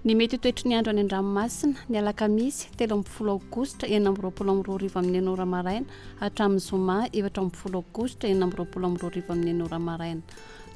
Ny mety toetry ny andro any an-dranomasina ny alakamisy 10 aogositra 20 amin'ny enora maraina hatramin'ny zoma 4 aogositra 20 amin'ny enora maraina.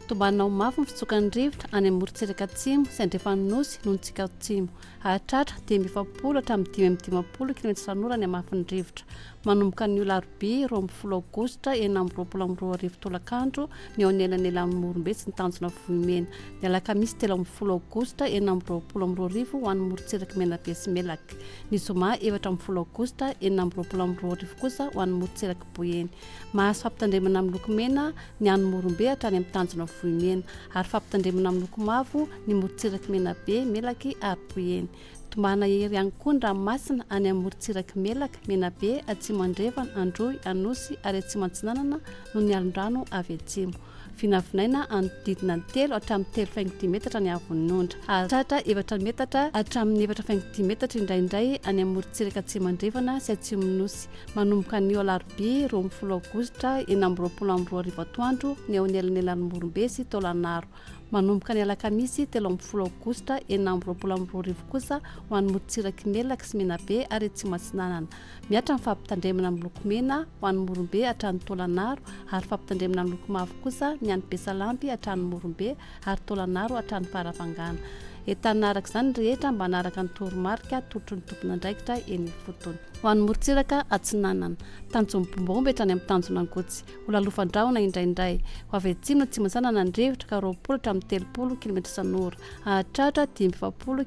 Tombanao mafy ny fitsokan'ny rivotra any amorontsiraka atsimo izay andrefa nosy noho ny tsika atsimo. Ahatratra 10 hatramin'ny 10 km sanora ny hamafin'ny rivotra. Manomboka ny alarobia 20 aogositra 20 tolakandro ny eo anelanelan'ny morombe sy ny tanjona vohimena. Ny alakamisy 13 aogositra 20 ho an'ny morontsiraka menabe sy melaka. Ny zoma 14 aogositra 20 kosa ho an'ny morontsiraka boeny. Mahazo fampitandremana amin'ny loko mena ny an'ny morombe hatrany amin'ny tanjona vohimena ary fampitandremana amin'ny loko mavo ny morontsiraka menabe melaky ary boeny. Tombana hery ihany koa ny ranomasina any amorontsiraka melaka menabe atsimo andrefana androy anosy ary atsimo antsinanana noho ny alondrano avy atsimo. Vinavinaina anodidina ny 3 hatramin'ny 3,5 metatra ny avon'ny ondra. Ahatratra 4 metatra hatramin'ny 4,5 metatra indraindray any amorontsiraka atsimo andrefana sy atsimo nosy. Manomboka ny alarobia 20 aogositra 20 atoandro ny eo anelanelan'ny morombe sy tolanaro. Manomboka ny alakamisy 13 aogositra 20 kosa ho an'ny morontsiraka melaka sy menabe ary atsimo antsinanana. Miatra ny fampitandremana amin'ny loko mena ho an'ny morombe hatramin'ny tolanaro ary fampitandremana amin'ny loko mavo kosa ny an'ny besalampy hatramin'ny morombe ary tolanaro hatramin'ny faravangana. Entanina araka izany rehetra mba hanaraka ny toromarika totry ny tompona andraikitra eny fotony. Ho an'ny morontsiraka atsinanana tanjony bombomba hatrany amin'ny tanjona angotsy olalofan-drahona indraindray ho avy atsimo atsimo antsanana ny rivotra ka 20 hatramin'ny 30 km sanora. Ahatratra 10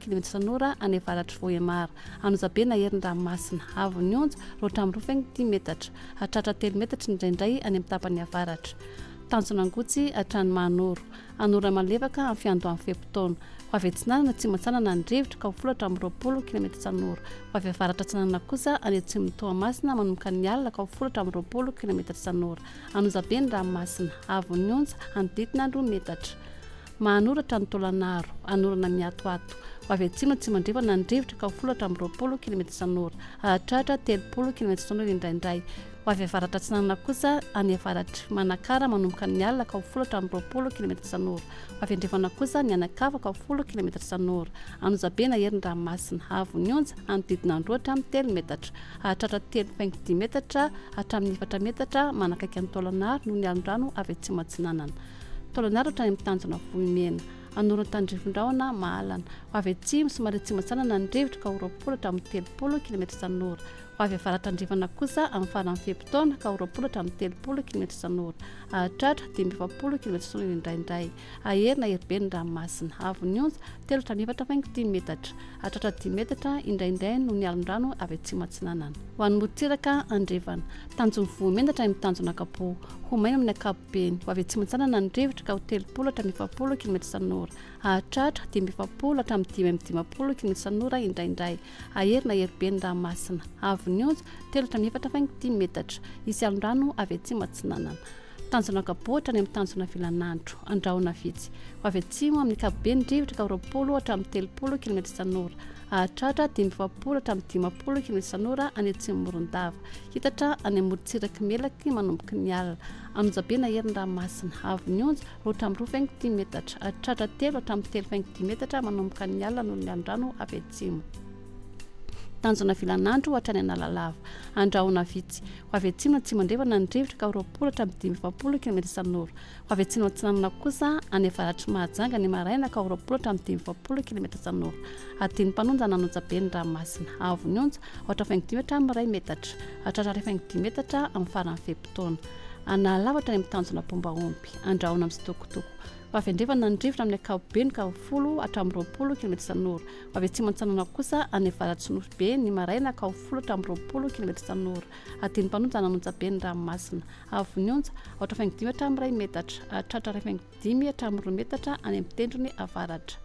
km sanora any avaratra Vohemara. Anozabe na herin'ny ranomasina avon'ny onja 2,2 metatra. Ahatratra 3 metatra indraindray any amin'ny tapany avaratra. Tanjona angotsy hatrany Manoro. Anora malefaka amin'ny fiandohan'ny fepitaona. Ho avy atsinanana atsimo antsanana ny rivotra ka 20 km sanora. Ho avy avaratra atsinanana kosa any atsimo Toamasina manomboka ny alina ka 20 km sanora. Anozabe ny ranomasina avon'ny onja anodidina 2 metatra. Mahanoratra ny tolanaro anorana miatoato. Ho avy atsimo andrefana ny rivotra ka 20 km sanora. Ahatratra 30 km sanora indraindray. Ho avy avaratra atsinanana kosa any avaratra Manakara manomboka ny alina ka 20 km sanora. Ho avy andrefana kosa ny Anakava ka 10 km sanora. Anozabe na herin'ny ranomasina avon'ny onja anodidina 2 hatramin'ny 3 metatra. Ahatratra 3,5 metatra hatramin'ny 4 metatra manakaiky ny tolanaro noho ny alondrano avy atsimo antsinanana. Tolanaro hatrany amin'ny tanjona vohimena. Anorany tandrifon-drahona mahalana. Ho avy atsimo somary atsimo antsanana ny rivotra ka 20 hatramin'ny 30 km sanora. Ho avy avaratra andrefana kosa amin'ny faran'ny fepitaona ka 20 hatramin'ny 30 km sanora. Ahatratra 20 km sanora indraindray. Aherina heribe ny ranomasina avon'ny onja 3,4 metatra. Ahatratra 10 metatra indraindray noho ny alondrano avy atsimo antsinanana. Ho an'ny morontsiraka andrefana tanjony vohimena hatrany amin'ny tanjona kapoha. Ho maina amin'ny ankapobeny. Ho avy atsimo antsanana ny rivotra ka 30 hatramin'ny 20 km sanora. Ahatratra 10 hatramin'ny 10 km sanora indraindray. Aherina heribe ny ranomasina avon'ny onja 3,4 metatra. Isy alondrano avy atsimo antsinanana. Tanjona kapoha hatrany amin'ny tanjona vilanandro andrahona vitsy. Ho avy atsimo amin'ny ankapobeny rivotra ka 20 hatramin'ny 30 km sanora. Ahatratra 10 hatramin'ny 10 km sanora any atsimo Morondava. Hitatra any amorontsiraka melaky manomboka ny alina. Anozabe na herin'ny ranomasina avon'ny onja 2,2 metatra. Ahatratra 3 hatramin'ny 3,5 metatra manomboka ny alina noho ny alondrano avy atsimo. Tanjona vilanandro hatrany Analalava andrahona vitsy. Ho avy atsimo atsimo andrefana ny rivotra ka 20 hatramin'ny 20 km sanora. Ho avy atsimo antsinanana kosa any avaratra Mahajanga ny maraina ka 20 hatramin'ny 20 km sanora. Adiny mpanonja Anozabe ny ranomasina avon'ny onja 2,5 hatramin'ny 1 metatra. Ahatratra 2,5 metatra amin'ny faran'ny fepitaona. Analalava hatrany amin'ny tanjona Pombaomby andrahona amin'ny Sitokotoko. Ho avy andrefana ny rivotra amin'ny ankapobeny ka 10 hatramin'ny 20 km sanora. Ho avy atsimo antsanana kosa any avaratra Sonosbe ny maraina ka 10 hatramin'ny 20 km sanora. Adiny mpanonja Anozabe ny ranomasina avon'ny onja 2,5 hatramin'ny 1 metatra. Ahatratra 2,5 hatramin'ny 2 metatra any amin'ny tendrony avaratra.